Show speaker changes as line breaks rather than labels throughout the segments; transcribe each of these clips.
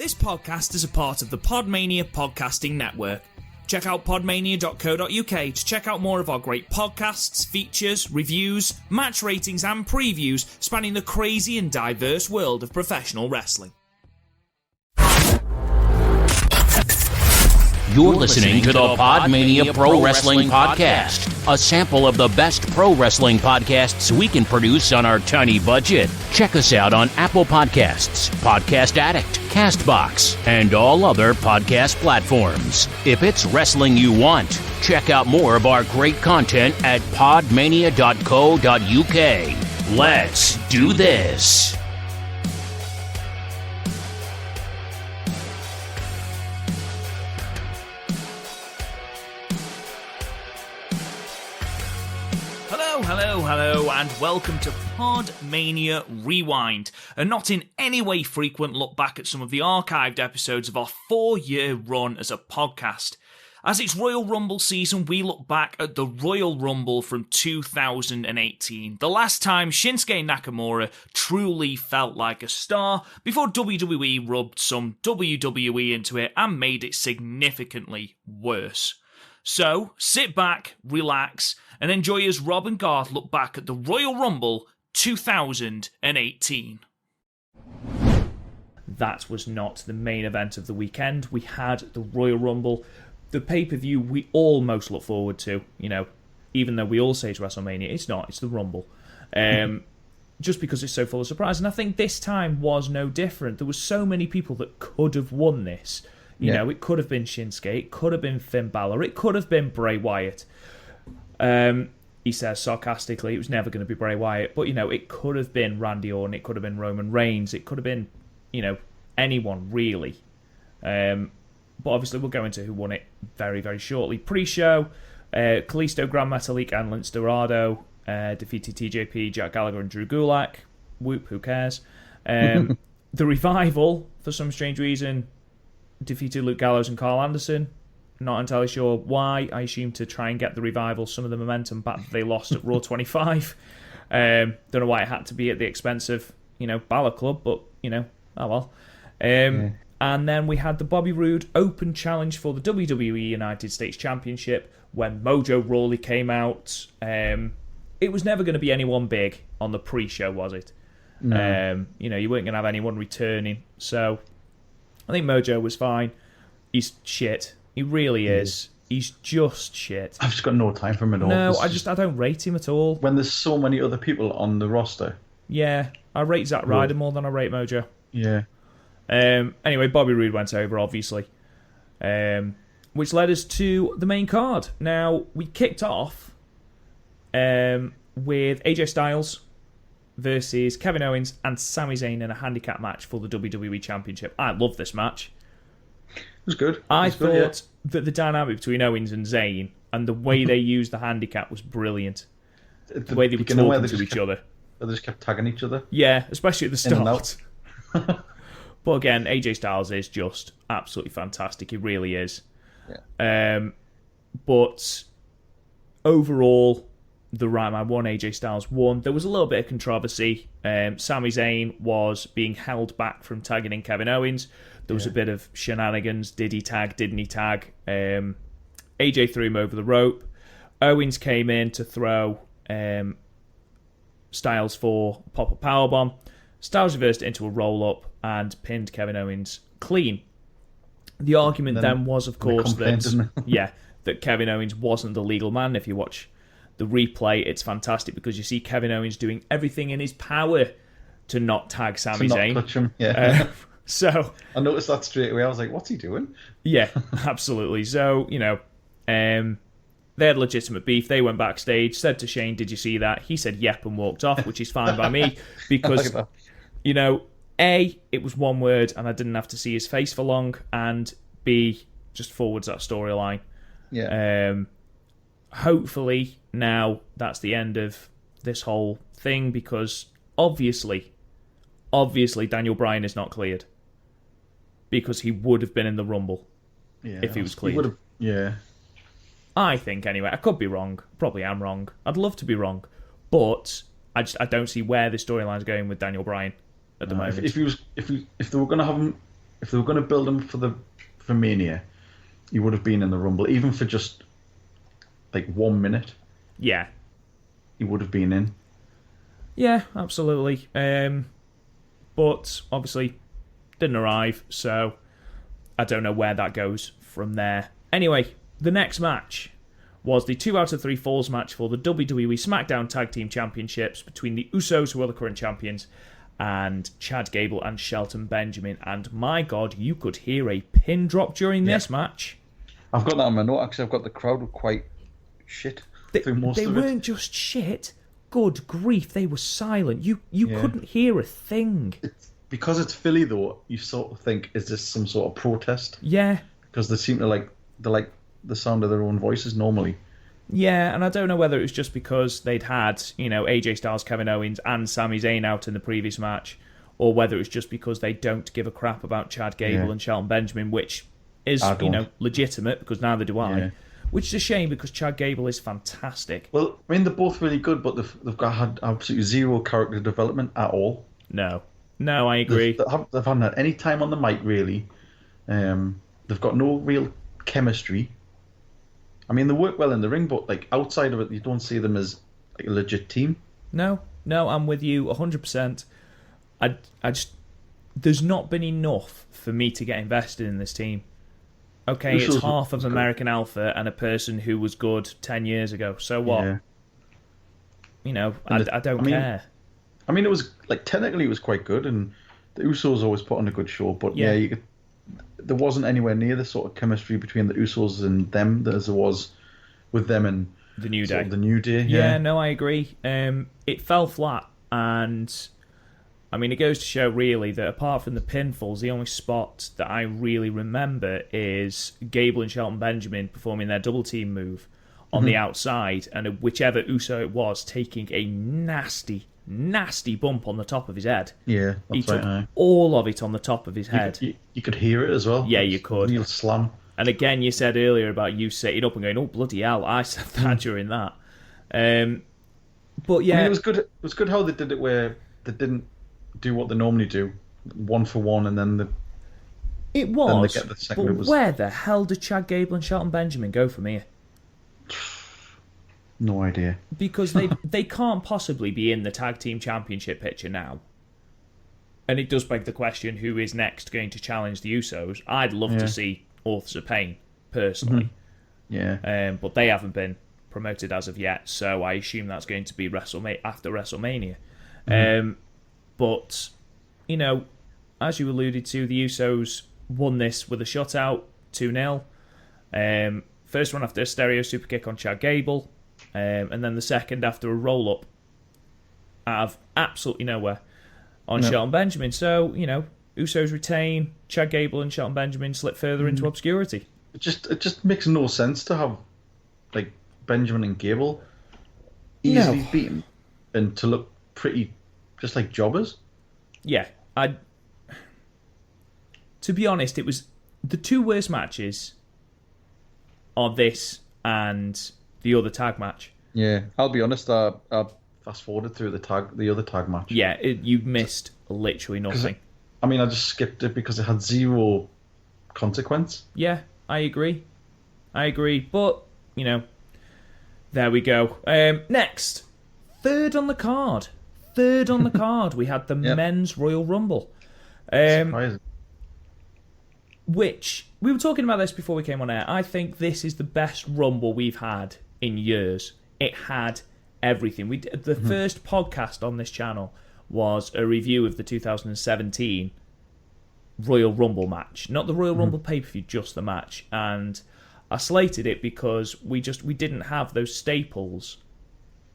This podcast is a part of the PodMania Podcasting Network. Check out podmania.co.uk to check out more of our great podcasts, features, reviews, match ratings and previews spanning the crazy and diverse world of professional wrestling.
You're listening to the PodMania Pro Wrestling Podcast, a sample of the best pro wrestling podcasts we can produce on our tiny budget. Check us out on Apple Podcasts, Podcast Addict, CastBox, and all other podcast platforms. If it's wrestling you want, check out more of our great content at podmania.co.uk. Let's do this.
Hello, and welcome to PodMania Rewind, a not in any way frequent look back at some of the archived episodes of our 4-year run as a podcast. As it's Royal Rumble season, we look back at the Royal Rumble from 2018, the last time Shinsuke Nakamura truly felt like a star, before WWE rubbed some WWE into it and made it significantly worse. So, sit back, relax, and enjoy as Rob and Garth look back at the Royal Rumble 2018. That was not the main event of the weekend. We had the Royal Rumble, the pay-per-view we all most look forward to. You know, even though we all say it's WrestleMania, it's not, it's the Rumble. Just because it's so full of surprise. And I think this time was no different. There were so many people that could have won this. You know, it could have been Shinsuke, it could have been Finn Balor, it could have been Bray Wyatt. He says sarcastically it was never going to be Bray Wyatt, but, you know, it could have been Randy Orton, it could have been Roman Reigns, it could have been, you know, anyone, really. But obviously we'll go into who won it very, very shortly. Pre-show, Kalisto, Gran Metalik, and Lince Dorado defeated TJP, Jack Gallagher, and Drew Gulak. Whoop, who cares? The Revival, for some strange reason, defeated Luke Gallows and Carl Anderson. Not entirely sure why. I assume to try and get the Revival some of the momentum back that they lost at Raw 25. Don't know why it had to be at the expense of, you know, Balor Club, but, you know, oh well. And then we had the Bobby Roode Open Challenge for the WWE United States Championship when Mojo Rawley came out. It was never going to be anyone big on the pre-show, was it? No. You know, you weren't going to have anyone returning. So I think Mojo was fine. He's shit. He really is. He's just shit.
I've just got no time for him at all.
No, I don't rate him at all.
When there's so many other people on the roster.
Yeah, I rate Zack Ryder more than I rate Mojo.
Yeah.
Anyway, Bobby Roode went over, obviously. Which led us to the main card. Now, we kicked off with AJ Styles versus Kevin Owens and Sami Zayn in a handicap match for the WWE Championship. I love this match.
It was good.
I thought that the dynamic between Owens and Zayn and the way they used the handicap was brilliant. The way they were talking to each other.
They just kept tagging each other.
Yeah, especially at the start. But again, AJ Styles is just absolutely fantastic. He really is. Yeah. But overall, the right man won. AJ Styles won. There was a little bit of controversy. Sami Zayn was being held back from tagging in Kevin Owens. There was a bit of shenanigans. Did he tag? Didn't he tag? AJ threw him over the rope. Owens came in to throw Styles for a pop-up powerbomb. Styles reversed it into a roll-up and pinned Kevin Owens clean. The argument then was, of course, that Kevin Owens wasn't the legal man. If you watch the replay, it's fantastic because you see Kevin Owens doing everything in his power to not tag Sami Zayn.
Not touch him, yeah.
So
I noticed that straight away. I was like, what's he doing?
Yeah, absolutely. So, you know, they had legitimate beef. They went backstage, said to Shane, did you see that? He said, yep, and walked off, which is fine by me because, you know, A, it was one word and I didn't have to see his face for long, and B, just forwards that storyline.
Yeah.
Hopefully now that's the end of this whole thing because obviously Daniel Bryan is not cleared. Because he would have been in the Rumble if he was cleared. I think, anyway. I could be wrong. Probably am wrong. I'd love to be wrong. But I don't see where the storyline's going with Daniel Bryan at the moment.
If they were going to have him if they were going to build him for Mania, he would have been in the Rumble, even for just like 1 minute.
Yeah.
He would have been in.
Yeah, absolutely. But obviously didn't arrive, so I don't know where that goes from there. Anyway, the next match was the 2 out of 3 falls match for the WWE SmackDown Tag Team Championships between the Usos, who are the current champions, and Chad Gable and Shelton Benjamin. And my God, you could hear a pin drop during this match.
I've got that on my note. Actually, I've got the crowd were quite shit through most
They
of it.
weren't just shit. Good grief, they were silent. You couldn't hear a thing.
Because it's Philly, though, you sort of think, is this some sort of protest?
Yeah.
Because they seem to like the sound of their own voices normally.
Yeah, and I don't know whether it was just because they'd had, AJ Styles, Kevin Owens, and Sami Zayn out in the previous match, or whether it was just because they don't give a crap about Chad Gable and Shelton Benjamin, which is, legitimate, because neither do I. Yeah. Which is a shame, because Chad Gable is fantastic.
Well, I mean, they're both really good, but they've had absolutely zero character development at all.
No, I agree.
They haven't had any time on the mic, really. They've got no real chemistry. I mean, they work well in the ring, but like outside of it, you don't see them as like a legit team.
No, I'm with you 100%. I just, there's not been enough for me to get invested in this team. Okay, it's half of American Alpha and a person who was good 10 years ago. So what? Yeah. I don't care.
I mean, it was like technically it was quite good, and the Usos always put on a good show. But there wasn't anywhere near the sort of chemistry between the Usos and them as there was with them and
the New Day.
The New Day.
Yeah, no, I agree. It fell flat, and I mean, it goes to show really that apart from the pinfalls, the only spot that I really remember is Gable and Shelton Benjamin performing their double team move on the outside, and whichever Uso it was taking a nasty bump on the top of his head.
Yeah,
he took all of it on the top of his head.
You could hear it as well.
Yeah, you could.
Real slam.
And again, you said earlier about you sitting up and going, "Oh bloody hell!" I said that during that. But yeah,
I mean, it was good. It was good how they did it, where they didn't do what they normally do, 1 for 1, and then
it was.
Then they get the second.
But where the hell did Chad Gable and Shelton Benjamin go from here?
No idea.
Because they can't possibly be in the tag team championship picture now. And it does beg the question, who is next going to challenge the Usos? I'd love to see Authors of Pain, personally.
Yeah.
But they haven't been promoted as of yet, so I assume that's going to be after WrestleMania. But, as you alluded to, the Usos won this with a shutout, 2-0. First one after a stereo superkick on Chad Gable. And then the second after a roll-up out of absolutely nowhere on Shelton Benjamin. So, Usos retain, Chad Gable and Shelton Benjamin slip further into obscurity.
It just makes no sense to have like Benjamin and Gable easily beaten and to look pretty just like jobbers.
Yeah, to be honest, it was the two worst matches are this and the other tag match.
Yeah, I'll be honest. I fast forwarded through the other tag match.
Yeah, you missed literally nothing.
I mean, I just skipped it because it had zero consequence.
Yeah, I agree. But there we go. Next, third on the card, we had the men's Royal Rumble.
Surprising.
Which we were talking about this before we came on air. I think this is the best Rumble we've had in years. It had everything. The first podcast on this channel was a review of the 2017 Royal Rumble match, not the Royal Rumble pay-per-view, just the match. And I slated it because we didn't have those staples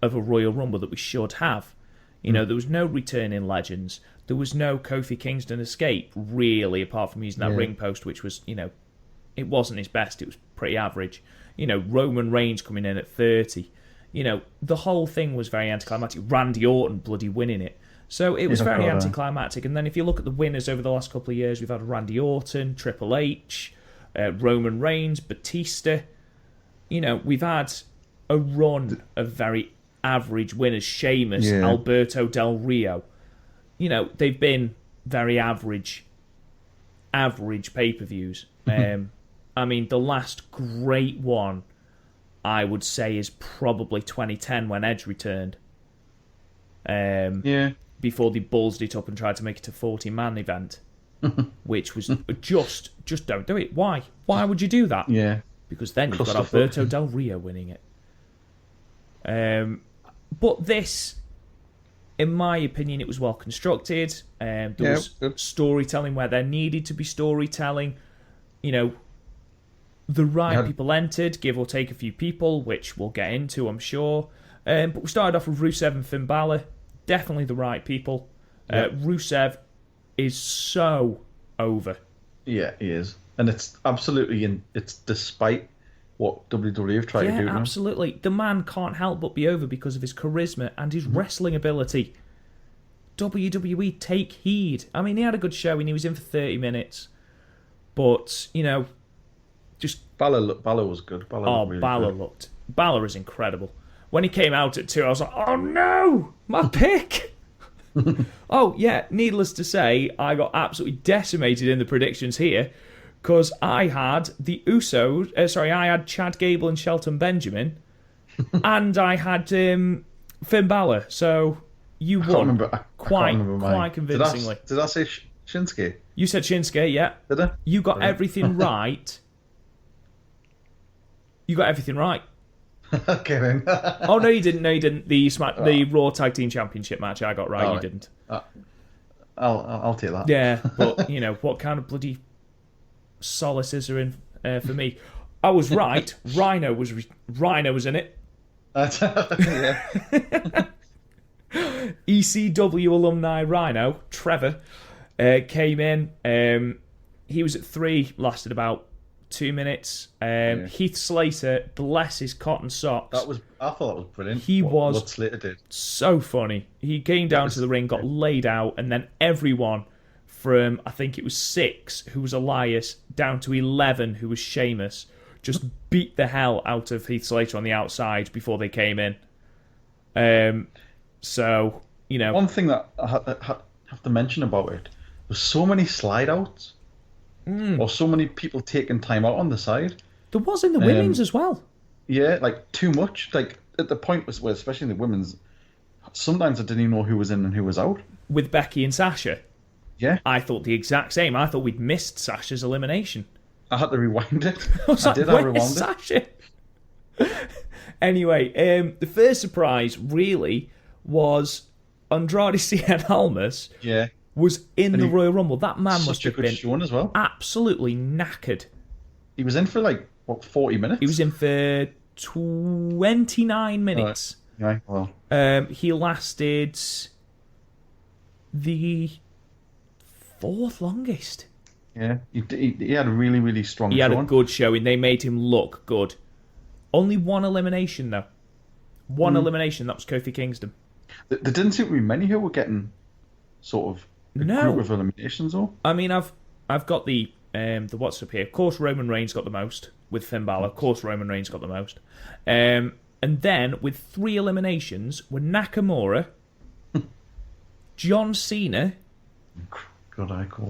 of a Royal Rumble that we should have. There was no returning legends. There was no Kofi Kingston escape, really, apart from using that ring post, which was, it wasn't his best. It was pretty average. Roman Reigns coming in at 30. The whole thing was very anticlimactic. Randy Orton bloody winning it. So it was very anticlimactic. And then if you look at the winners over the last couple of years, we've had Randy Orton, Triple H, Roman Reigns, Batista. We've had a run of very average winners. Sheamus, Alberto Del Rio. They've been very average average pay-per-views. I mean, the last great one, I would say, is probably 2010 when Edge returned. Before they ballsed it up and tried to make it a 40-man event, which was just don't do it. Why? Why would you do that?
Yeah.
Because then you've got Alberto Del Rio winning it. But this, in my opinion, it was well constructed. There was storytelling where there needed to be storytelling. You know, the right people entered, give or take a few people, which we'll get into, I'm sure. But we started off with Rusev and Finn Balor. Definitely the right people. Rusev is so over.
Yeah, he is. And it's absolutely it's despite what WWE have tried to do. Yeah,
absolutely. The man can't help but be over because of his charisma and his wrestling ability. WWE, take heed. I mean, he had a good show and he was in for 30 minutes. But, you know, just...
Balor was good.
Balor is incredible. When he came out at 2, I was like, oh no, my pick. Oh, yeah, needless to say, I got absolutely decimated in the predictions here because I had the Usos, I had Chad Gable and Shelton Benjamin, and I had Finn Balor. So you won quite convincingly.
Did I say Shinsuke?
You said Shinsuke, yeah.
Did I?
You got everything right. You got everything right.
Okay then.
Oh no, you didn't. The Raw Tag Team Championship match I got right. You didn't.
I'll take that.
Yeah, but you know what kind of bloody solace is there in for me? I was right. Rhino was in it.
Yeah.
ECW alumni Rhino Trevor came in. He was at 3, lasted about 2 minutes. Heath Slater, bless his cotton socks.
I thought that was brilliant.
What
Slater did.
So funny. He came down to the ring, got laid out, and then everyone from, I think it was 6, who was Elias, down to 11, who was Sheamus, just beat the hell out of Heath Slater on the outside before they came in. So, you know...
One thing that I have to mention about it, there's so many slide-outs. Or so many people taking time out on the side.
There was in the women's as well.
Yeah, like too much. Like at the point where, especially in the women's, sometimes I didn't even know who was in and who was out.
With Becky and Sasha.
Yeah.
I thought the exact same. I thought we'd missed Sasha's elimination.
I had to rewind it.
I rewound Sasha? Anyway, the first surprise really was Andrade Cien Almas.
Yeah.
Was in the Royal Rumble. That man must have been
shown as well.
Absolutely knackered.
He was in for 40 minutes?
He was in for 29 minutes.
Right, well.
He lasted the 4th longest.
Yeah, he had a really, really strong
He had a good showing. They made him look good. Only one elimination, though. One elimination, that was Kofi Kingston.
There didn't seem to be many who were getting sort of group of eliminations, though.
I mean, I've got the what's up here. Of course, Roman Reigns got the most with Finn Balor. Of course, Roman Reigns got the most. And then with 3 eliminations were Nakamura, John Cena,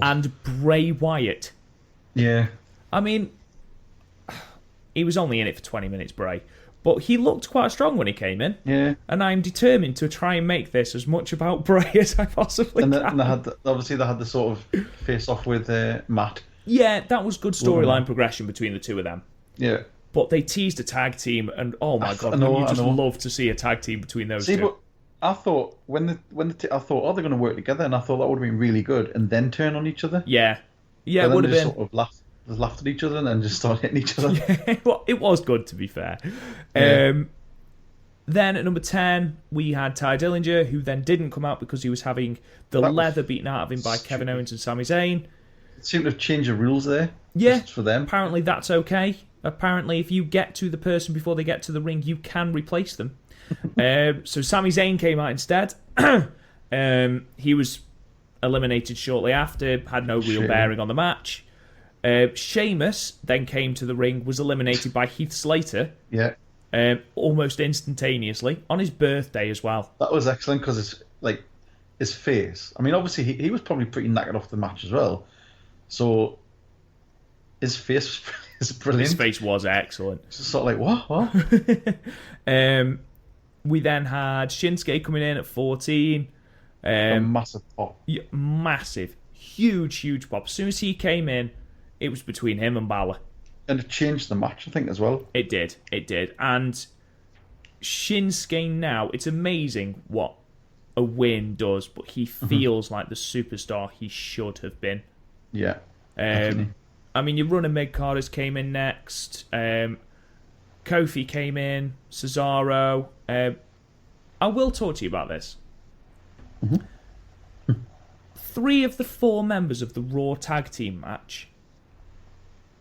and Bray Wyatt.
Yeah.
I mean, he was only in it for 20 minutes, Bray. But he looked quite strong when he came in.
Yeah.
And I'm determined to try and make this as much about Bray as I possibly can.
And they had the sort of face-off with Matt.
Yeah, that was good storyline progression between the two of them.
Yeah.
But they teased a tag team, and oh my god, you just love to see a tag team between those two.
But I thought I thought, oh, they're going to work together, and I thought that would have been really good, and then turn on each other.
Yeah, it would have been.
Sort of laughed at each other and then just started hitting each other.
Yeah, well, it was good, to be fair.
Yeah.
Then at number 10, we had Ty Dillinger, who then didn't come out because he was having the leather beaten out of him by Kevin Owens and Sami Zayn.
It seemed to have changed the rules there.
Yeah,
just for them.
Apparently that's okay. Apparently, if you get to the person before they get to the ring, you can replace them. So Sami Zayn came out instead. He was eliminated shortly after, had no real bearing on the match. Sheamus then came to the ring, was eliminated by Heath Slater.
Yeah.
Almost instantaneously, on his birthday as well.
That was excellent because it's like his face. I mean, obviously he was probably pretty knackered off the match as well, So his face is brilliant.
His face was excellent.
It's just sort of like, what?
We then had Shinsuke coming in at 14.
A massive pop.
Yeah, massive. Huge pop. As soon as he came in, it was between him and Balor.
And it changed the match, I think, as well.
It did. And Shinsuke now, it's amazing what a win does, but he feels like the superstar he should have been.
Yeah.
I mean, your running mid-carders came in next. Kofi came in. Cesaro. I will talk to you about this. 3 of the 4 members of the Raw Tag Team match,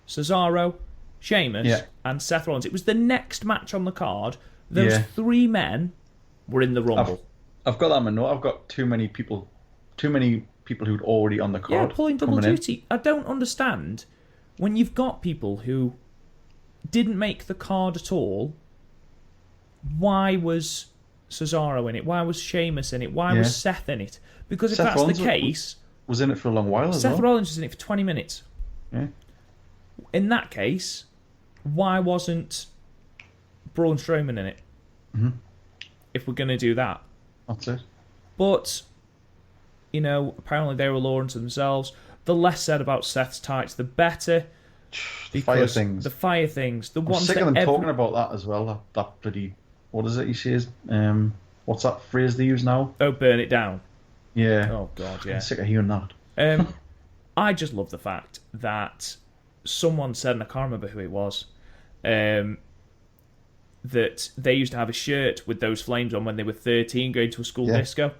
Cesaro, Sheamus, and Seth Rollins, it was the next match on the card. Those 3 men were in the Rumble.
I've got that in my note. I've got too many people who'd already on the card.
Yeah, pulling double duty. I don't understand when you've got people who didn't make the card at all. Why was Cesaro in it? Why was Sheamus in it? Why was Seth in it? Because if that's the case...
was in it for a long while as well.
Seth Rollins was in it for 20 minutes.
Yeah.
In that case, why wasn't Braun Strowman in it? If we're going to do that.
That's it.
But, apparently they were law unto themselves. The less said about Seth's tights, the better.
The fire things.
The fire things. The
I'm
ones
sick
that
of them talking about that as well. That bloody... What is it he says? What's that phrase they use now?
Oh, burn it down.
Yeah.
Oh, God, yeah.
I'm sick of hearing that.
I just love the fact that someone said, and I can't remember who it was, that they used to have a shirt with those flames on when they were 13 going to a school disco.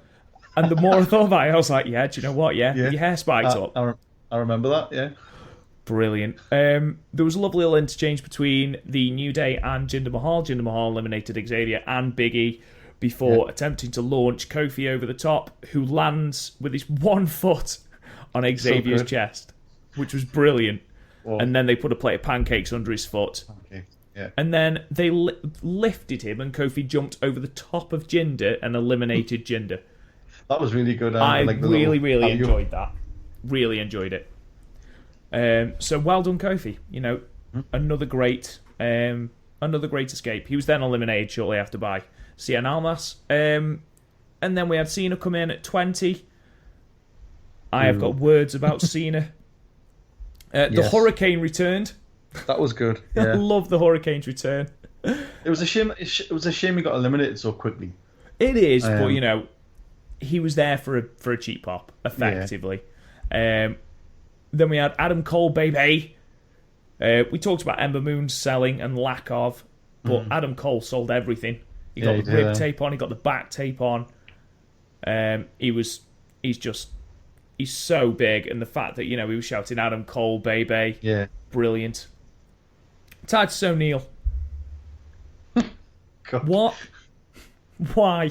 And the more I thought about it, I was like, yeah, do you know what? Yeah. Your hair spikes up.
I remember that, yeah.
Brilliant. There was a lovely little interchange between the New Day and Jinder Mahal. Jinder Mahal eliminated Xavier and Big E before attempting to launch Kofi over the top, who lands with his one foot on Xavier's chest, which was brilliant. Whoa. And then they put a plate of pancakes under his foot.
Okay. Yeah.
And then they lifted him, and Kofi jumped over the top of Jinder and eliminated Jinder.
That was really good.
I really enjoyed that. Really enjoyed it. So well done, Kofi. Another great escape. He was then eliminated shortly after by Cien Almas. And then we had Cena come in at 20. I have got words about Cena. The Hurricane returned.
That was good.
I
Yeah.
love the Hurricane's return.
It was a shame. It was a shame he got eliminated so quickly.
It is, but he was there for a cheap pop, effectively. Yeah. Then we had Adam Cole, baby. We talked about Ember Moon's selling and lack of, but Adam Cole sold everything. He got the rib tape on, he got the back tape on. He's so big, and the fact that he was shouting Adam Cole, baby, brilliant. Titus O'Neil.
God.
What? Why?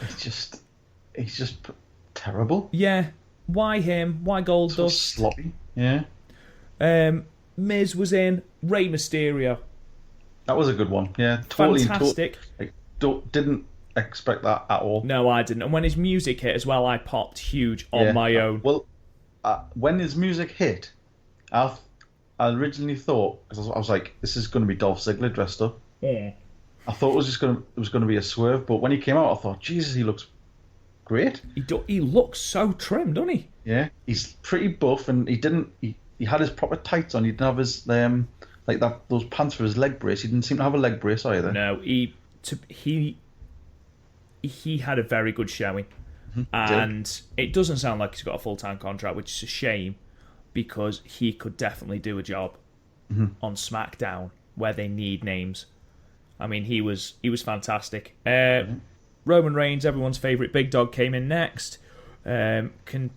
He's just terrible.
Yeah. Why him? Why Goldust?
So sloppy. Yeah.
Miz was in. Rey Mysterio.
That was a good one. Yeah. Totally.
Fantastic.
Didn't expect that at all.
No, I didn't. And when his music hit as well, I popped huge on my own.
Well, when his music hit, I originally thought, because I was like, this is going to be Dolph Ziggler dressed up.
Yeah.
I thought it was going to be a swerve, but when he came out, I thought, Jesus, he looks great.
He looks so trim, doesn't he?
Yeah, he's pretty buff, and he had his proper tights on. He didn't have his those pants for his leg brace. He didn't seem to have a leg brace either.
No, he had a very good showing, and it doesn't sound like he's got a full-time contract, which is a shame because he could definitely do a job on SmackDown where they need names. I mean, he was fantastic. Roman Reigns, everyone's favourite big dog, came in next. I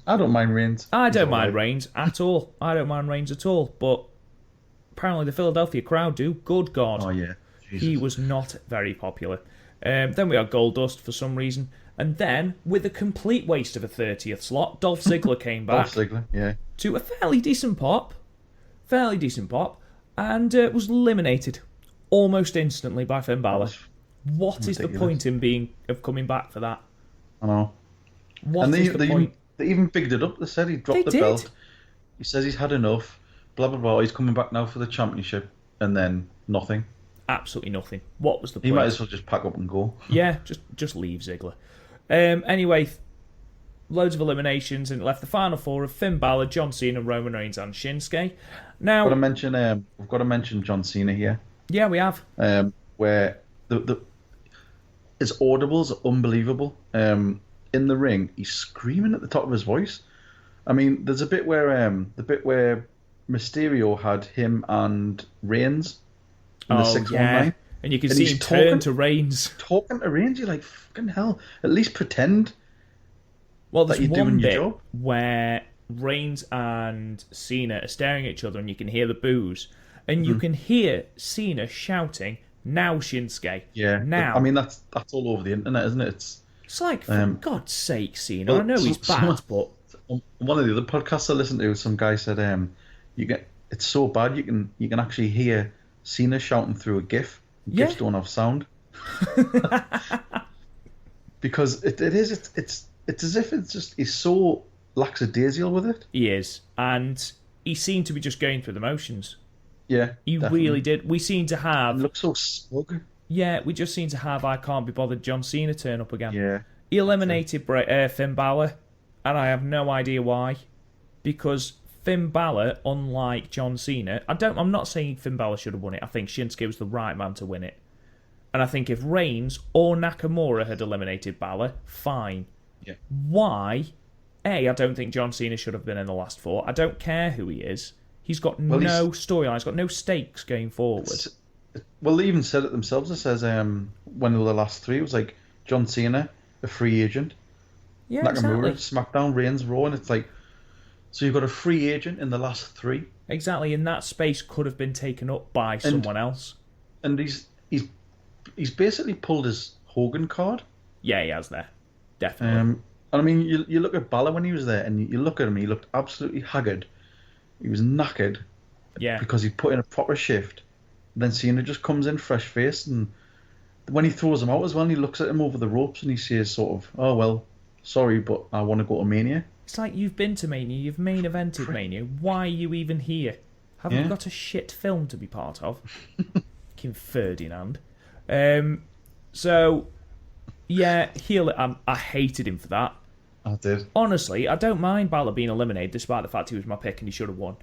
don't mind Reigns.
I don't mind Reigns at all. I don't mind Reigns at all. But apparently the Philadelphia crowd do. Good God.
Oh, yeah. Jesus.
He was not very popular. Then we had Goldust for some reason. And then, with a complete waste of a 30th slot, Dolph Ziggler came back.
Dolph Ziggler, yeah. To
a fairly decent pop. And was eliminated almost instantly by Finn Balor. What is the point of coming back for that?
I know.
What is the point?
They even bigged it up. They said he dropped the belt. He says he's had enough. Blah blah blah. He's coming back now for the championship, and then nothing.
Absolutely nothing. What was the point?
He might as well just pack up and go.
Yeah, just leave Ziggler. Anyway, loads of eliminations, and it left the final four of Finn Balor, John Cena, Roman Reigns, and Shinsuke. Now,
we've got to mention John Cena here.
Yeah, we have.
Where his audibles are unbelievable. In the ring, he's screaming at the top of his voice. I mean, there's a bit where Mysterio had him and Reigns in the 619.
And you can see him turn to Reigns.
Talking to Reigns, you're like, fucking hell. At least pretend
that you're doing your
job.
Where Reigns and Cena are staring at each other and you can hear the boos. And you can hear Cena shouting, "Now, Shinsuke."
Yeah.
Now.
I mean, that's all over the internet, isn't it?
It's like, for God's sake, Cena. I know he's bad, but...
One of the other podcasts I listened to, some guy said, it's so bad you can actually hear Cena shouting through a GIF. GIFs don't have sound. Because it's as if he's so lackadaisical with it.
He is. And he seemed to be just going through the motions.
Yeah.
He really did. We seem to have...
He looks so smug.
Yeah, we just seem to have I can't be bothered John Cena turn up again.
Yeah.
He eliminated Finn Balor, and I have no idea why. Because Finn Balor, unlike John Cena, I'm not saying Finn Balor should have won it. I think Shinsuke was the right man to win it. And I think if Reigns or Nakamura had eliminated Balor, fine.
Yeah.
Why? I don't think John Cena should have been in the last four. I don't care who he is. He's got no storyline. He's got no stakes going forward.
Well, they even said it themselves. It says when they were the last three, it was like John Cena, a free agent.
Yeah,
Nakamura,
exactly.
SmackDown, Reigns, Raw, and it's like, so you've got a free agent in the last three.
Exactly, and that space could have been taken up by someone else.
And he's basically pulled his Hogan card.
Yeah, he has there, definitely.
And I mean, you look at Balor when he was there, and you look at him, he looked absolutely haggard. He was knackered.
Yeah.
Because he put in a proper shift. Then Cena just comes in fresh faced, and when he throws him out as well, he looks at him over the ropes and he says sort of, "Oh well, sorry, but I want to go to Mania."
It's like, you've been to Mania, you've main evented Mania. Why are you even here? Haven't you got a shit film to be part of? King Ferdinand. So yeah, I hated him for that.
I did.
Honestly, I don't mind Balor being eliminated, despite the fact he was my pick and he should have won.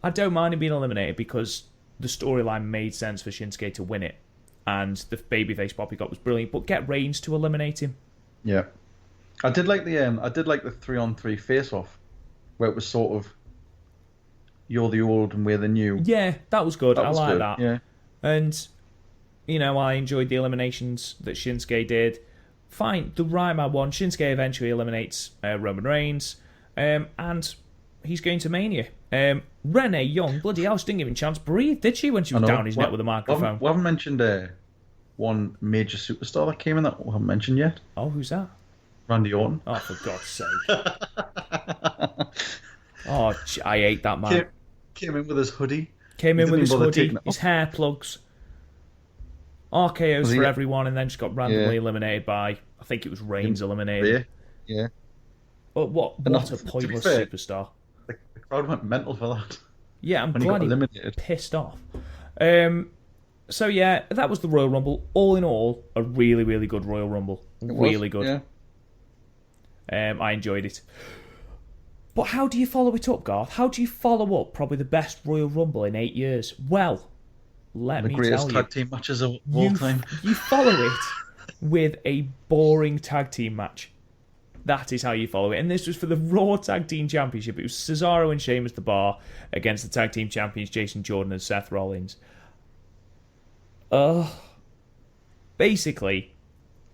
I don't mind him being eliminated because the storyline made sense for Shinsuke to win it, and the babyface pop he got was brilliant. But get Reigns to eliminate him.
Yeah, I did like the 3-on-3 face-off, where it was sort of you're the old and we're the new.
Yeah, that was good. I like
good.
that.
Yeah,
and I enjoyed the eliminations that Shinsuke did. Fine, the right man won. Shinsuke eventually eliminates Roman Reigns, and he's going to Mania. Renee Young, bloody hell, she didn't give him a chance to breathe, did she, when she was down his neck with a microphone?
We haven't mentioned one major superstar that came in that we haven't mentioned yet.
Oh, who's that?
Randy Orton.
Oh, for God's sake. Oh, I hate that man.
Came in with his hoodie.
His hair plugs. RKO's for everyone, and then just got randomly eliminated by, I think it was Reigns eliminated.
Yeah.
But what a pointless superstar.
The crowd went mental for that.
Yeah, I'm glad he pissed off. So yeah, that was the Royal Rumble. All in all, a really, really good Royal Rumble. Really good. Yeah. I enjoyed it. But how do you follow it up, Garth? How do you follow up probably the best Royal Rumble in 8 years? Well, let me tell you.
The greatest tag team matches of all time.
You follow it with a boring tag team match. That is how you follow it. And this was for the Raw Tag Team Championship. It was Cesaro and Sheamus the Bar against the Tag Team Champions Jason Jordan and Seth Rollins. Basically,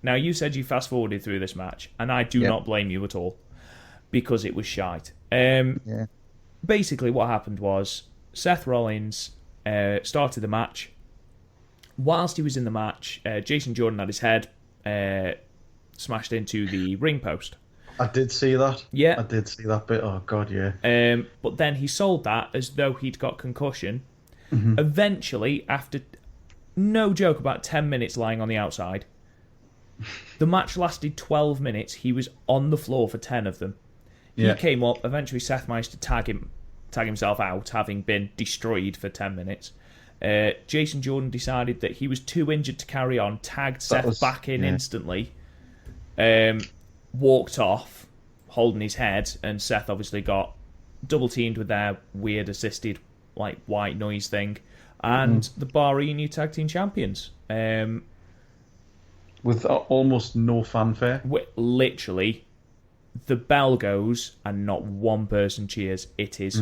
now you said you fast-forwarded through this match, and I do not blame you at all, because it was shite. Basically, what happened was Seth Rollins started the match. Whilst he was in the match, Jason Jordan had his head smashed into the ring post.
I did see that.
Yeah.
I did see that bit. Oh, God, yeah.
But then he sold that as though he'd got concussion. Mm-hmm. Eventually, after, no joke, about 10 minutes lying on the outside, the match lasted 12 minutes. He was on the floor for 10 of them. He came up. Eventually, Seth managed to tag himself out, having been destroyed for 10 minutes. Jason Jordan decided that he was too injured to carry on, tagged Seth back in instantly, walked off, holding his head, and Seth obviously got double-teamed with their weird assisted white noise thing, and the Bar Reunion Tag Team Champions.
With almost no fanfare.
Literally, the bell goes and not one person cheers. It is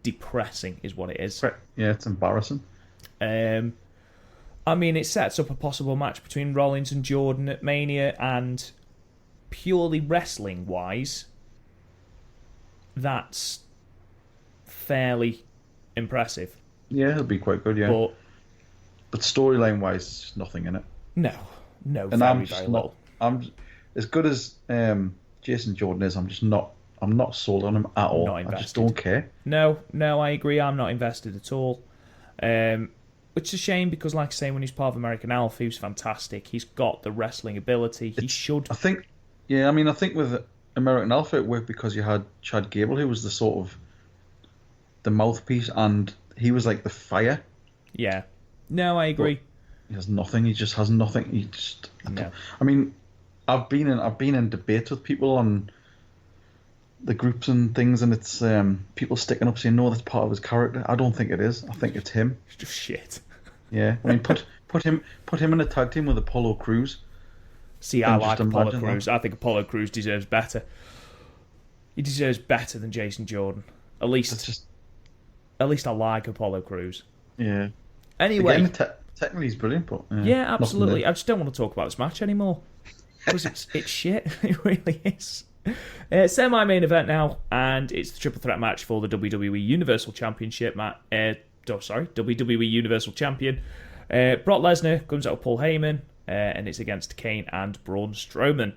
depressing, is what it is.
Yeah, it's embarrassing.
I mean, it sets up a possible match between Rollins and Jordan at Mania, and purely wrestling-wise, that's fairly impressive.
Yeah, it'll be quite good, yeah. But storyline-wise, nothing in it.
No, and very little.
I'm as good as Jason Jordan is. I'm not sold on him at all.
Not invested.
I just don't care.
No, I agree. I'm not invested at all. Which is a shame because, like I say, when he's part of American Alpha, he was fantastic. He's got the wrestling ability. He should.
I think with American Alpha it worked because you had Chad Gable, who was the sort of the mouthpiece, and he was like the fire.
Yeah. No, I agree.
But he has nothing. He just has nothing. He just.
No.
I mean, I've been in debates with people on the groups and things, and it's people sticking up saying no, that's part of his character. I don't think it is. I think it's him.
It's just shit.
Yeah, I mean, put him in a tag team with Apollo Crews.
See, I like Apollo Crews. I think Apollo Crews deserves better. He deserves better than Jason Jordan. At least I like Apollo Crews.
Yeah.
Anyway,
again, technically he's brilliant, but
yeah, absolutely. I just don't want to talk about this match anymore because it's shit. It really is. Semi-main event now, and it's the triple threat match for the WWE Universal Championship. WWE Universal Champion. Brock Lesnar comes out with Paul Heyman, and it's against Kane and Braun Strowman.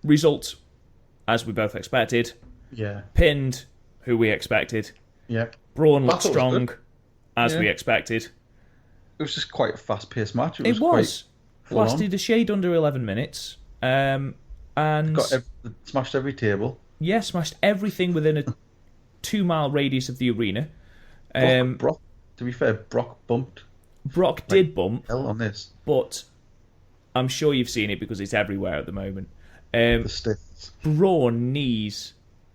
Result, as we both expected.
Yeah.
Pinned, who we expected.
Yeah.
Braun looked strong, as we expected.
It was just quite a fast-paced match.
It was. Lasted a shade under 11 minutes. And
smashed every table.
Yeah, smashed everything within a 2-mile radius of the arena.
Brock, to be fair, Brock bumped.
Brock did bump.
Hell on this.
But I'm sure you've seen it because it's everywhere at the moment.
The stiffs.
Braun knees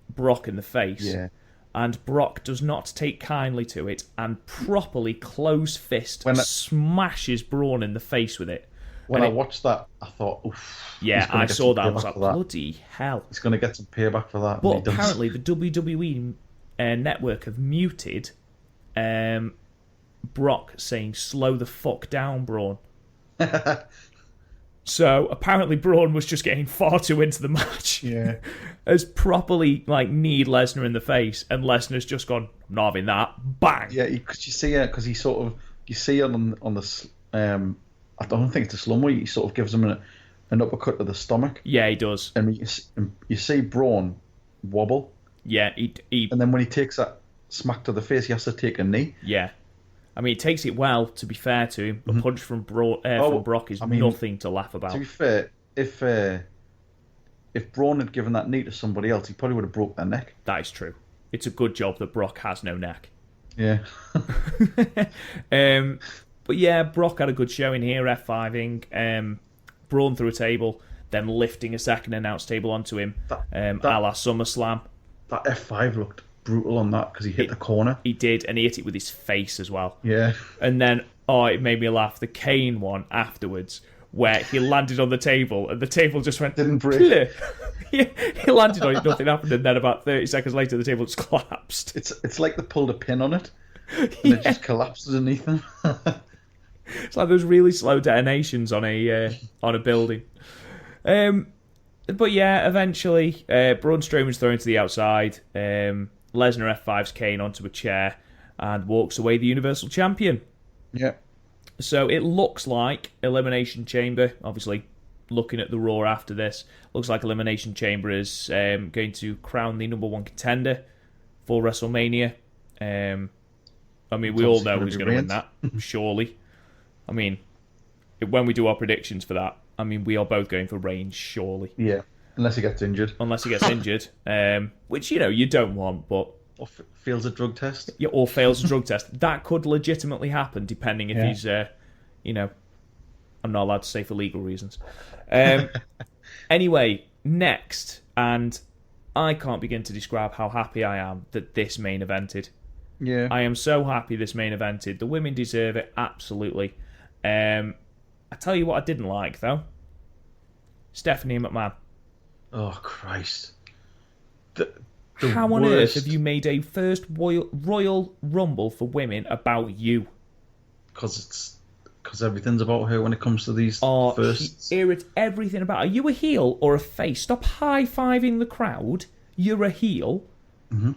Brock in the face.
Yeah.
And Brock does not take kindly to it and properly close fist smashes Braun in the face with it.
When I watched that, I thought, oof.
Yeah, I saw that. I was like, bloody hell.
He's going to get some payback for that.
But apparently the WWE network have muted Brock saying, slow the fuck down, Braun. So apparently Braun was just getting far too into the match.
Yeah.
Has properly kneed Lesnar in the face, and Lesnar's just gone, I'm not having that. Bang.
Yeah, because you see it, because he sort of, you see it on the, I don't think it's a slow-mo, he sort of gives him an uppercut to the stomach.
Yeah, he does.
And you see Braun wobble.
Yeah, he
and then when he takes that smack to the face, he has to take a knee.
Yeah. I mean, he takes it well, to be fair to him. A punch from Brock is nothing to laugh about.
To be fair, if Braun had given that knee to somebody else, he probably would have broke their neck.
That is true. It's a good job that Brock has no neck.
Yeah.
But yeah, Brock had a good showing here, F5ing. Braun through a table, then lifting a second announce table onto him, a la SummerSlam.
That F5 looked brutal on that because he hit the corner.
He did, and he hit it with his face as well.
Yeah.
And then, it made me laugh, the Kane one afterwards, where he landed on the table, and the table just went...
Didn't break.
He landed on it, nothing happened, and then about 30 seconds later, the table just collapsed.
It's like they pulled a pin on it, and it just collapsed underneath them.
It's like those really slow detonations on a building. But yeah, eventually, Braun Strowman's thrown to the outside. Lesnar F5s Kane onto a chair and walks away the Universal Champion.
Yeah.
So it looks like Elimination Chamber, obviously looking at the Raw after this, looks like Elimination Chamber is going to crown the number one contender for WrestleMania. I mean, we all know who's going to win that, surely. I mean, when we do our predictions for that, I mean, we are both going for Reigns, surely.
Yeah. Unless he gets injured.
Which, you don't want, but...
Or fails a drug test.
Yeah, or fails a drug test. That could legitimately happen, depending if he's, I'm not allowed to say for legal reasons. Anyway, next, and I can't begin to describe how happy I am that this main evented.
Yeah.
I am so happy this main evented. The women deserve it, absolutely. I tell you what I didn't like, though. Stephanie McMahon.
Oh, Christ.
How on earth have you made a first Royal Rumble for women about you?
Because everything's about her when it comes to these firsts.
It's everything about her. Are you a heel or a face? Stop high-fiving the crowd. You're a heel.
Mm-hmm.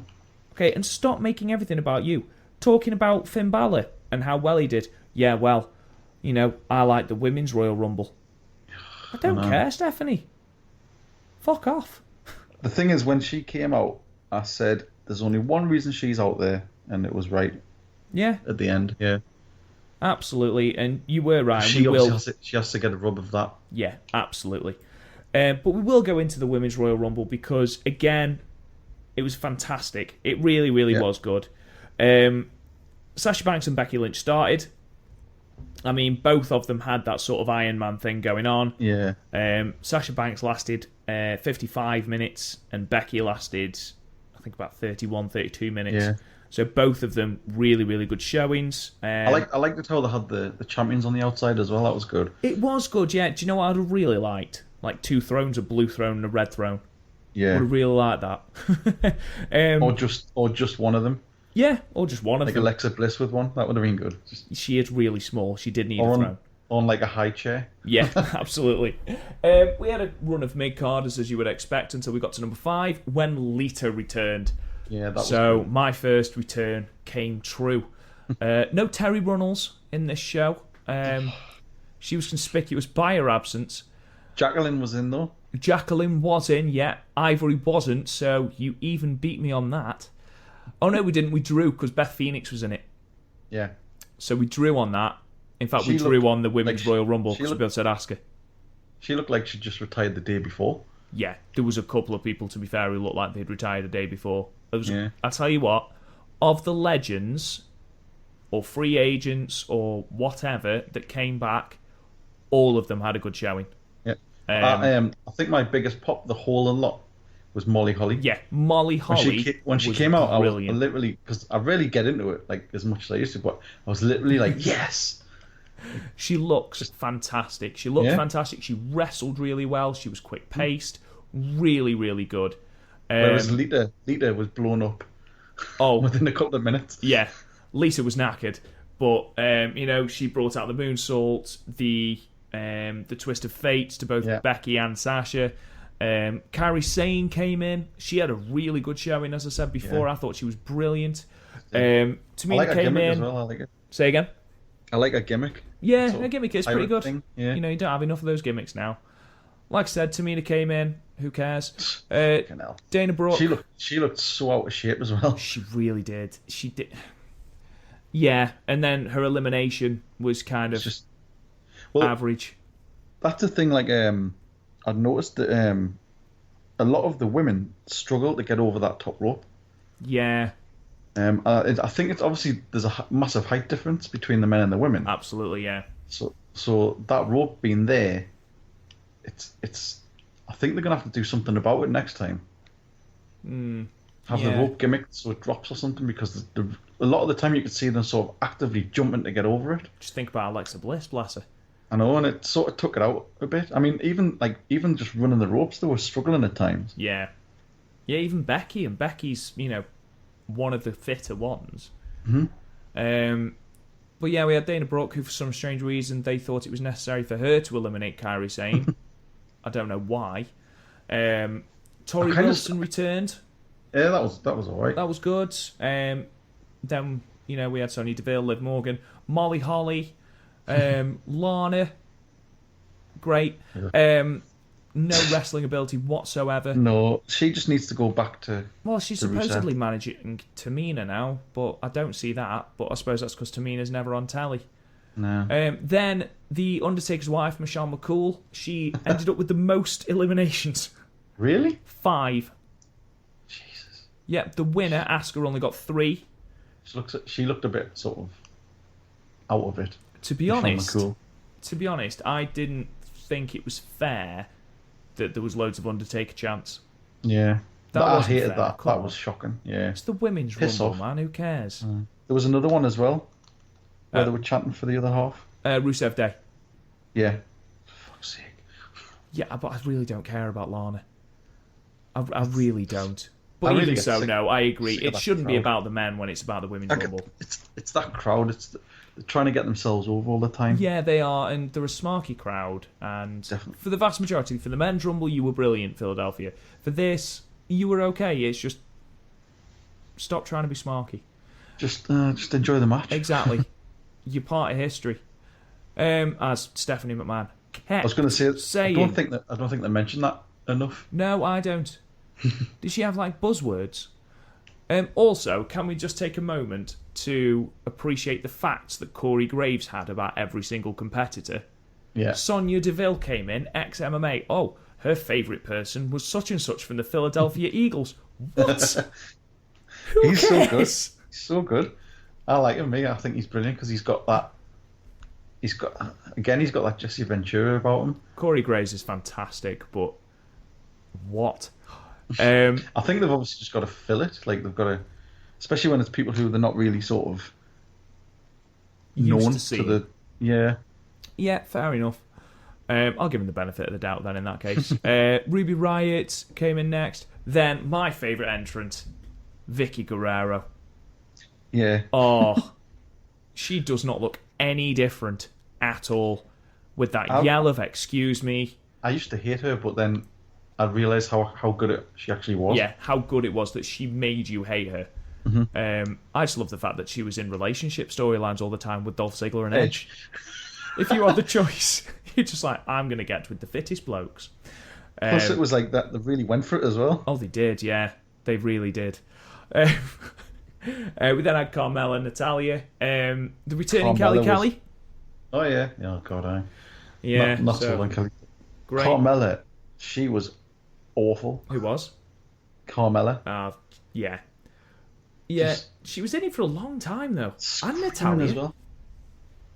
Okay, and stop making everything about you. Talking about Finn Balor and how well he did. Yeah, well, I like the Women's Royal Rumble. I don't care, Stephanie. Fuck off.
The thing is, when she came out, I said, there's only one reason she's out there, and it was right.
Yeah.
At the end, yeah.
Absolutely, and you were right.
She has to get a rub of that.
Yeah, absolutely. But we will go into the Women's Royal Rumble because, again, it was fantastic. It really, really was good. Sasha Banks and Becky Lynch started. I mean, both of them had that sort of Iron Man thing going on.
Yeah.
Sasha Banks lasted 55 minutes, and Becky lasted, I think, about 31, 32 minutes.
Yeah.
So both of them really, really good showings.
I liked how they had the champions on the outside as well. That was good.
It was good, yeah. Do you know what I'd have really liked? Like 2 thrones, a blue throne and a red throne.
Yeah.
Would have really liked that.
Or just one of them.
Yeah, or just one of them.
Like Alexa Bliss with one. That would have been good.
She is really small. She did need a throne.
On like a high chair.
Yeah, absolutely. We had a run of mid-carders, as you would expect, until we got to number 5, when Lita returned.
Yeah, that was
So
good.
My first return came true. No Terry Runnels in this show. She was conspicuous by her absence.
Jacqueline was in, though.
Jacqueline was in, yeah. Ivory wasn't, so you even beat me on that. Oh, no, we didn't. We drew because Beth Phoenix was in it.
Yeah.
So we drew on that. In fact, we drew on the Women's Royal Rumble because Bill said ask her.
She looked like she just retired the day before.
Yeah, there was a couple of people, to be fair, who looked like they'd retired the day before. I'll tell you what, of the legends or free agents or whatever that came back, all of them had a good showing.
Yeah. I think my biggest pop the whole lot was Molly Holly.
Yeah, Molly Holly.
When she came out, brilliant. I was literally, because I rarely get into it like as much as I used to, but I was literally like, yes.
She looks fantastic. She looked fantastic. She wrestled really well. She was quick paced. Really, really good.
Whereas Lita was blown up within a couple of minutes.
Yeah, Lita was knackered. But, she brought out the moonsault, the twist of fate to both Becky and Sasha. Kairi Sane came in. She had a really good showing, as I said before. I thought she was brilliant. Tamina came in.
As well. I like it.
Say again?
I like her gimmick.
Yeah, her gimmick is pretty good.
Yeah.
You don't have enough of those gimmicks now. Like I said, Tamina came in. Who cares? Dana Brooke.
She looked so out of shape as well.
She really did. She did. Yeah, and then her elimination was kind of just average.
That's the thing. Like, I've noticed that a lot of the women struggle to get over that top rope.
Yeah.
I think it's obviously there's a massive height difference between the men and the women.
Absolutely, yeah.
So that rope being there, it's. I think they're gonna have to do something about it next time. Have the rope gimmick so it drops or something, because a lot of the time you could see them sort of actively jumping to get over it.
Just think about Alexa Bliss, bless her.
I know, and it sort of took it out a bit. I mean, even just running the ropes, they were struggling at times.
Yeah, even Becky, and Becky's one of the fitter ones.
Mm-hmm.
But yeah, we had Dana Brooke, who for some strange reason they thought it was necessary for her to eliminate Kairi Sane. I don't know why. Tori Wilson returned.
Yeah, that was alright.
That was good. Then we had Sonya Deville, Liv Morgan, Molly Holly, Lana. Great. No wrestling ability whatsoever.
No, she just needs to go back to.
Well, she's supposedly managing Tamina now, but I don't see that. But I suppose that's because Tamina's never on telly.
No.
Then the Undertaker's wife, Michelle McCool, she ended up with the most eliminations.
Really?
5.
Jesus.
Yeah, the winner, Asuka, only got 3.
She looked a bit sort of out of it.
To be honest, I didn't think it was fair that there was loads of Undertaker chants.
Yeah. I hated
fair.
that. That was shocking. Yeah.
It's the women's rumble, man. Who cares?
There was another one as well where they were chanting for the other half.
Rusev Day.
Yeah. For fuck's sake.
Yeah, but I really don't care about Lana. I really don't. But
really
even
get
so,
sick-
no, I agree.
sick of
It
that
shouldn't be
crowd.
about the men when it's about the women's rumble.
It's that crowd. They're trying to get themselves over all the time.
Yeah, they are, and they're a smarky crowd. And
Definitely.
for the vast majority, for the men's rumble, you were brilliant, Philadelphia. For this, you were okay. It's just stop trying to be smarky.
Just enjoy the match.
Exactly. You're part of history. As Stephanie McMahon kept
I was going to say,
saying.
I don't think they mentioned that enough.
No, I don't. Did she have like buzzwords? Also, can we just take a moment to appreciate the facts that Corey Graves had about every single competitor?
Yeah.
Sonya Deville came in, ex-MMA. Oh, her favourite person was such and such from the Philadelphia Eagles. What? Who
He's so good.
cares?
He's so good. I like him. I think he's brilliant because he's got that. He's got that Jesse Ventura about him.
Corey Graves is fantastic, but what?
I think they've obviously just got to fill it. Like they've got to, especially when it's people who they're not really sort of known to the. Yeah.
Yeah, fair enough. I'll give him the benefit of the doubt then in that case. Ruby Riott came in next. Then my favourite entrant, Vicky Guerrero.
Yeah.
Oh, she does not look any different at all with that yell of "excuse me."
I used to hate her, but then I realised how good she actually was.
Yeah, how good it was that she made you hate her. I just love the fact that she was in relationship storylines all the time with Dolph Ziggler and Edge. If you had the choice, you're just like, I'm going to get with the fittest blokes.
Plus, it was like that. They really went for it as well.
Oh, they did, yeah. They really did. We then had Carmella and Natalia. The returning Kelly.
Oh, yeah. Oh, God, I.
Yeah.
Not so like Kelly.
Great.
Carmella, she was awful.
Who was?
Carmella.
Yeah. Yeah, she was in it for a long time, though. And
Natalia
Natalia.
as well.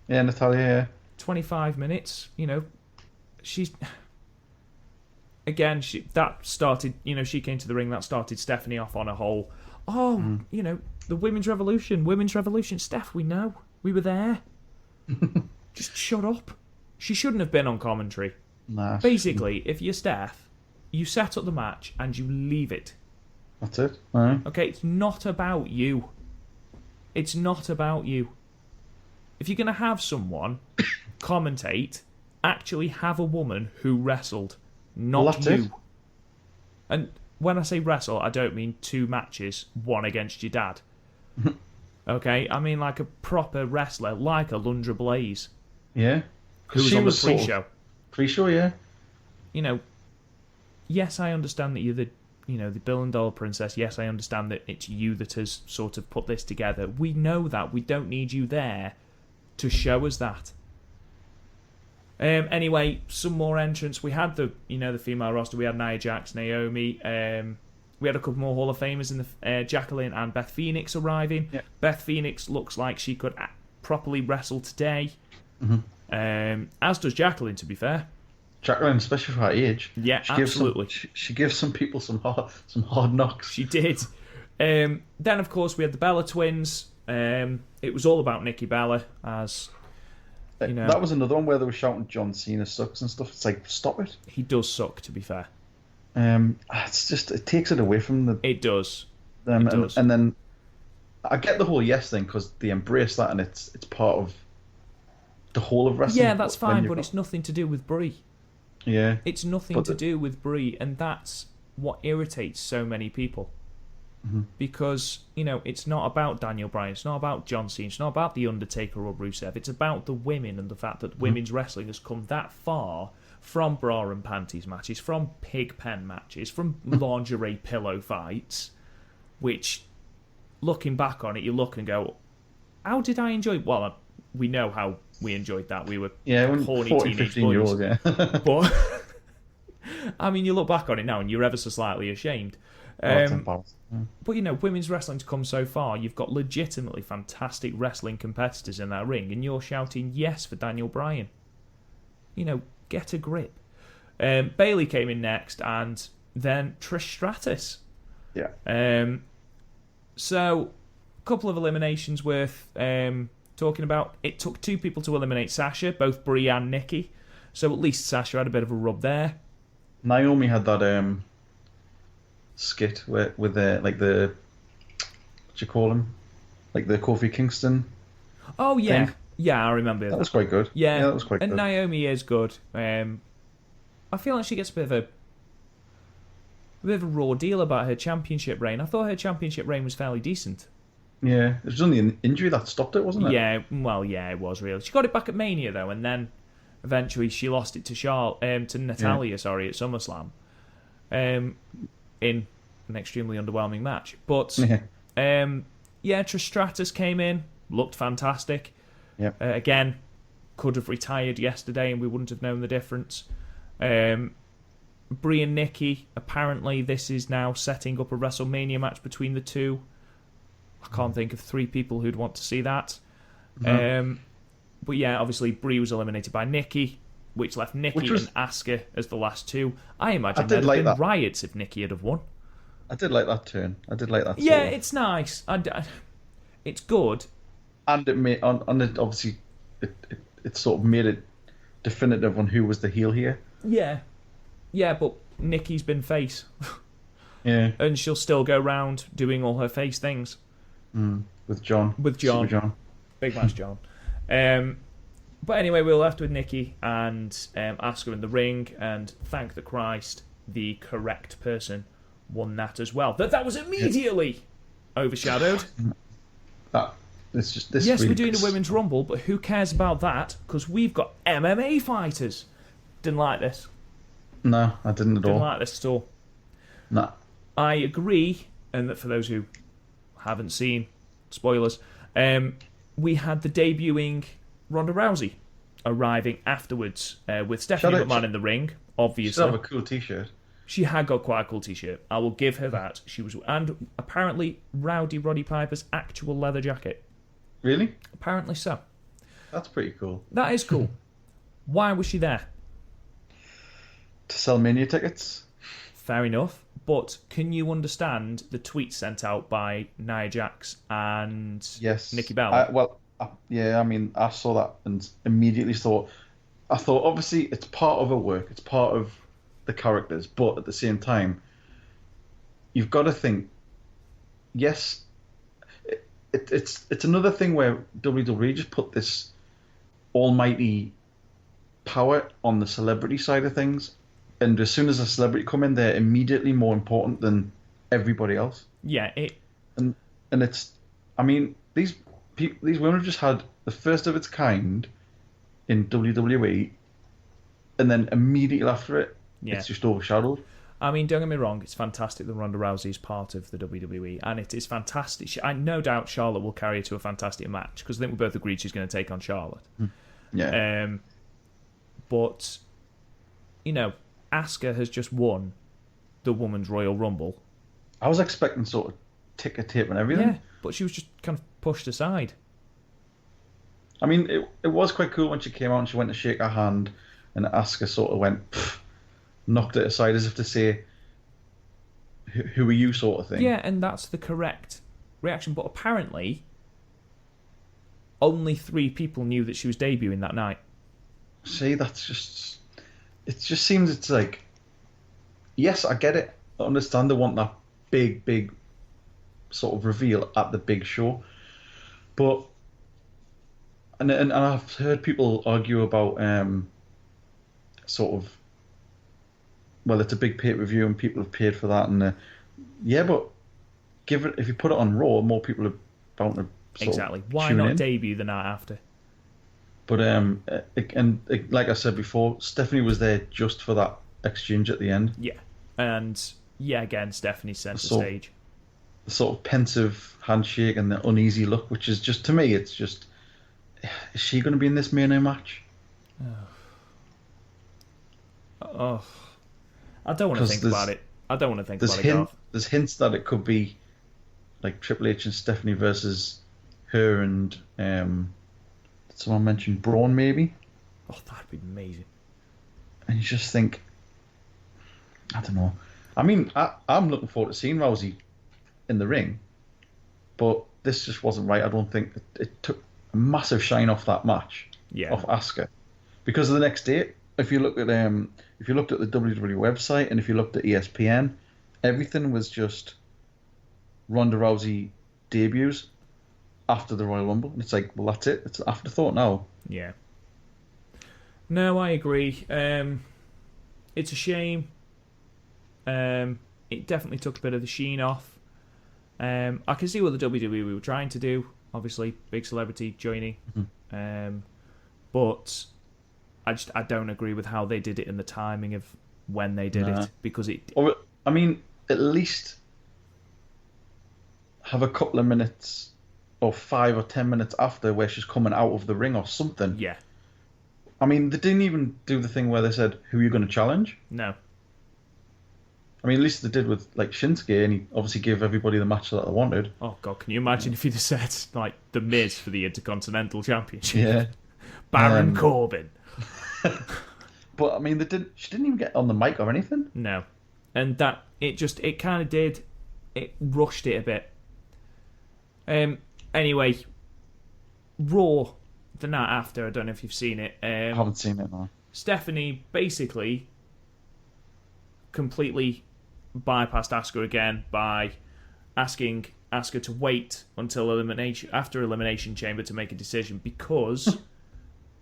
Yeah, Natalia, yeah.
25 minutes, she's... Again, that started, she came to the ring, that started Stephanie off on a whole, the Women's Revolution, Steph, we know. We were there. Just shut up. She shouldn't have been on commentary.
Nah.
Basically, if you're Steph, you set up the match and you leave it.
That's it. All right.
Okay, it's not about you. It's not about you. If you're going to have someone commentate, actually have a woman who wrestled, not you. And when I say wrestle, I don't mean 2 matches, one against your dad. Okay? I mean like a proper wrestler, like a Lundra Blaze.
Yeah.
Who was on the pre-show.
Pre-show, yeah.
Yes, I understand that you're the Bill and Doll Princess. Yes, I understand that it's you that has sort of put this together. We know that. We don't need you there to show us that. Anyway, some more entrants. We had the female roster. We had Nia Jax, Naomi. We had a couple more Hall of Famers in the Jacqueline and Beth Phoenix arriving. Yeah. Beth Phoenix looks like she could properly wrestle today. As does Jacqueline, to be fair.
Jacqueline, especially for her age.
Yeah, absolutely.
She gives some people some hard knocks.
She did. Then, of course, we had the Bella twins. It was all about Nikki Bella, as
that was another one where they were shouting John Cena sucks and stuff. It's like, stop it.
He does suck, to be fair.
It's just, it takes it away from the.
It does.
It does. And then I get the whole yes thing because they embrace that and it's part of the whole of wrestling.
Yeah, that's fine, but it's nothing to do with Brie.
Yeah.
It's nothing to do with Brie, and that's what irritates so many people. Because, it's not about Daniel Bryan, it's not about John Cena, it's not about The Undertaker or Rusev, it's about the women and the fact that women's wrestling has come that far from bra and panties matches, from pig pen matches, from lingerie pillow fights, which, looking back on it, you look and go, how did I enjoy it? Well, we know how we enjoyed that. We were horny
14,
teenage
15-year-old, yeah.
I mean, you look back on it now and you're ever so slightly ashamed.
It's embarrassing.
But, women's wrestling's come so far. You've got legitimately fantastic wrestling competitors in that ring, and you're shouting yes for Daniel Bryan. Get a grip. Bayley came in next, and then Trish Stratus.
Yeah.
So, a couple of eliminations worth talking about. It took 2 people to eliminate Sasha, both Brie and Nikki. So at least Sasha had a bit of a rub there.
Naomi had that skit with the what do you call him? Like the Kofi Kingston.
Oh yeah,
thing.
Yeah, I remember
that was quite good.
Yeah,
that was quite good.
And Naomi is good. I feel like she gets a bit of a raw deal about her championship reign. I thought her championship reign was fairly decent.
Yeah, it was only an injury that stopped it, wasn't it?
Yeah, well, yeah, it was real. She got it back at Mania though, and then eventually she lost it to Natalya, at SummerSlam, in an extremely underwhelming match. But Trish Stratus came in, looked fantastic.
Yeah.
Again, could have retired yesterday and we wouldn't have known the difference. Brie and Nikki, apparently this is now setting up a WrestleMania match between the two. I can't think of 3 people who'd want to see that.
No.
But yeah, obviously Brie was eliminated by Nikki, which left Nikki and Asuka as the last 2. I imagine there'd have been riots if Nikki had have won.
I did like that turn. I did like that.
Yeah, it's nice. It's good.
And it made obviously it sort of made it definitive on who was the heel here.
Yeah, but Nikki's been face.
Yeah,
and she'll still go round doing all her face things.
With John. Super John.
Big match, John. But anyway, we were left with Nikki and Asuka in the ring, and thank the Christ, the correct person won that as well. That was immediately overshadowed.
It's just this.
Yes, we're doing a women's rumble, but who cares about that? Because we've got MMA fighters. Didn't like this.
No, I didn't at all.
Didn't like this at all.
No.
I agree, and that for those who haven't seen, spoilers, we had the debuting Ronda Rousey arriving afterwards with Stephanie McMahon in the ring, obviously.
She had a cool t-shirt.
She had got quite a cool t-shirt. I will give her that. She was, and apparently Roddy Piper's actual leather jacket.
Really?
Apparently so.
That's pretty cool.
That is cool. Why was she there?
To sell Mania tickets.
Fair enough. But can you understand the tweet sent out by Nia Jax and Nikki Bella?
I saw that and immediately thought, obviously it's part of her work, it's part of the characters, but at the same time, you've got to think, yes, it's another thing where WWE just put this almighty power on the celebrity side of things, and as soon as a celebrity come in, they're immediately more important than everybody else.
Yeah,
and it's, I mean, these women have just had the first of its kind in WWE, and then immediately after it, it's just overshadowed.
I mean, don't get me wrong, it's fantastic that Ronda Rousey is part of the WWE, and it is fantastic. I no doubt Charlotte will carry her to a fantastic match, because I think we both agreed she's going to take on Charlotte.
Yeah.
But, Asuka has just won the Women's Royal Rumble.
I was expecting sort of ticker tape and everything.
Yeah, but she was just kind of pushed aside.
I mean, it was quite cool when she came out and she went to shake her hand, and Asuka sort of went, knocked it aside as if to say, who are you, sort of thing.
Yeah, and that's the correct reaction. But apparently, only 3 people knew that she was debuting that night.
See, that's just... It just seems it's like... Yes, I get it. I understand they want that big sort of reveal at the big show. But... And I've heard people argue about sort of... Well, it's a big pay-per-view and people have paid for that. And but if you put it on Raw, more people are bound to
exactly. Why not debut the night after?
But like I said before, Stephanie was there just for that exchange at the end.
Yeah, and again, Stephanie centre stage.
The sort of pensive handshake and the uneasy look, which is just, to me, it's just, is she going to be in this Mania match?
Oh. I don't want to think about it. I don't want to think about it, Garth.
There's hints that it could be like Triple H and Stephanie versus her and someone mentioned Braun maybe.
Oh, that'd be amazing.
And you just think, I don't know. I mean, I'm looking forward to seeing Rousey in the ring, but this just wasn't right. I don't think it took a massive shine off that match, off Asuka, because of the next day. If you looked at the WWE website and if you looked at ESPN, everything was just Ronda Rousey debuts after the Royal Rumble, and it's like, well, that's it. It's an afterthought now.
Yeah. No, I agree. It's a shame. It definitely took a bit of the sheen off. I can see what the WWE were trying to do. Obviously, big celebrity joining. Mm-hmm. But I don't agree with how they did it and the timing of when they did it, because it.
Or, I mean, at least have a couple of minutes, or 5 or 10 minutes after, where she's coming out of the ring or something.
Yeah.
I mean, they didn't even do the thing where they said, "Who are you going to challenge?"
No.
I mean, at least they did with like Shinsuke, and he obviously gave everybody the match that they wanted.
Oh God, can you imagine if you'd have said like the Miz for the Intercontinental Championship?
Yeah.
Baron Corbin.
But I mean, she didn't even get on the mic or anything.
No, and that it kind of did. It rushed it a bit. Anyway, Raw the night after. I don't know if you've seen it.
I haven't seen it, no. Stephanie
basically completely bypassed Asuka again by asking Asuka to wait until Elimination Chamber to make a decision, because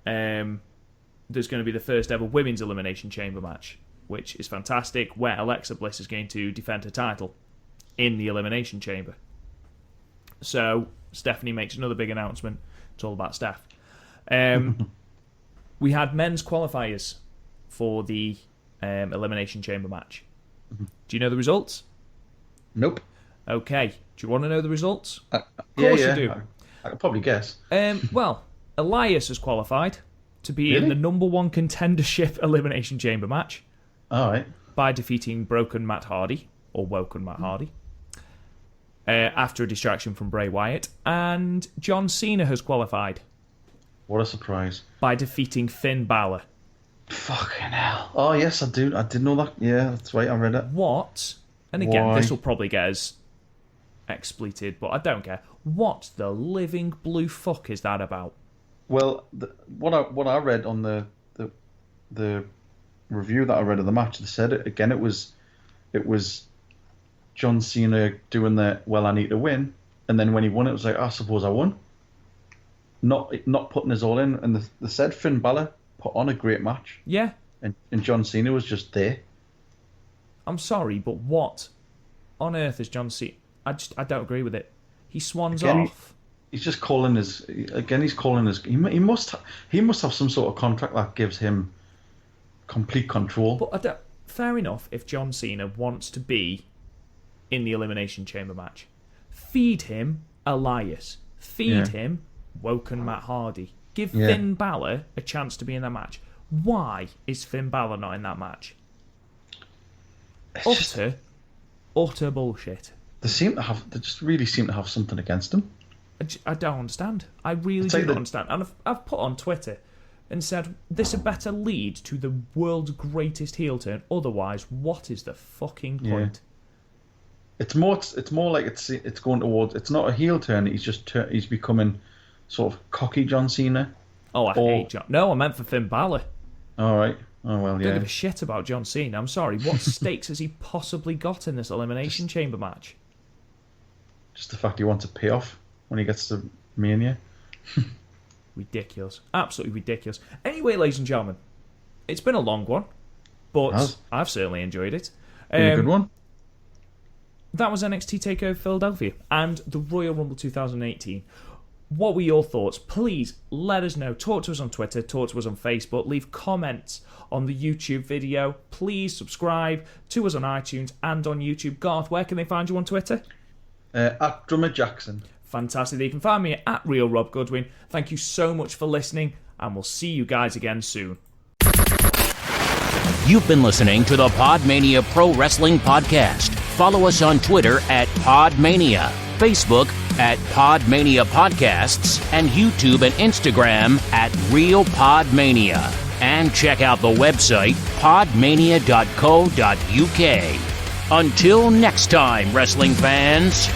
there's going to be the first ever women's Elimination Chamber match, which is fantastic, where Alexa Bliss is going to defend her title in the Elimination Chamber. So Stephanie makes another big announcement. It's all about Steph. We had men's qualifiers for the Elimination Chamber match. Mm-hmm. Do you know the results?
Nope.
Okay. Do you want to know the results? Of course you do.
I could probably guess.
Well, Elias has qualified to be in the number one contendership Elimination Chamber match.
All right.
By defeating Woken Matt Hardy after a distraction from Bray Wyatt. And John Cena has qualified.
What a surprise.
By defeating Finn Balor.
Fucking hell. Oh, yes, I do. I did know that. Yeah, that's right. I read it.
What? And again, this will probably get us expleted, but I don't care. What the living blue fuck is that about?
Well, what I read on the review that I read of the match, they said it again. It was John Cena doing the I need to win, and then when he won, it was like, I suppose I won. Not putting his all in, and they said Finn Balor put on a great match.
Yeah.
And John Cena was just there.
I'm sorry, but what on earth is John Cena? I don't agree with it. He swans off. He's
just calling his. Again, he's calling his. He must have some sort of contract that gives him complete control.
But fair enough if John Cena wants to be in the Elimination Chamber match. Feed him Elias. Feed him Woken Matt Hardy. Give Finn Balor a chance to be in that match. Why is Finn Balor not in that match? Utter bullshit.
They just really seem to have something against him.
I don't understand. I really do not understand. And I've put on Twitter and said, this had better lead to the world's greatest heel turn. Otherwise, what is the fucking point?
It's more like it's going towards. It's not a heel turn. He's becoming sort of cocky John Cena.
Oh, I hate John. No, I meant for Finn Balor.
All right. Oh well,
I don't give a shit about John Cena. I'm sorry. What stakes has he possibly got in this Elimination Chamber match?
Just the fact he wants a payoff when he gets to Mania.
Ridiculous. Absolutely ridiculous. Anyway, ladies and gentlemen, it's been a long one, but I've certainly enjoyed it.
Been a good one.
That was NXT TakeOver Philadelphia and the Royal Rumble 2018. What were your thoughts? Please let us know. Talk to us on Twitter. Talk to us on Facebook. Leave comments on the YouTube video. Please subscribe to us on iTunes and on YouTube. Garth, where can they find you on Twitter?
At Drummer Jackson.
Fantastic. You can find me at Real Rob Goodwin. Thank you so much for listening, and we'll see you guys again soon.
You've been listening to the PodMania Pro Wrestling Podcast. Follow us on Twitter at PodMania, Facebook at PodMania Podcasts, and YouTube and Instagram at Real PodMania. And check out the website podmania.co.uk. Until next time, wrestling fans.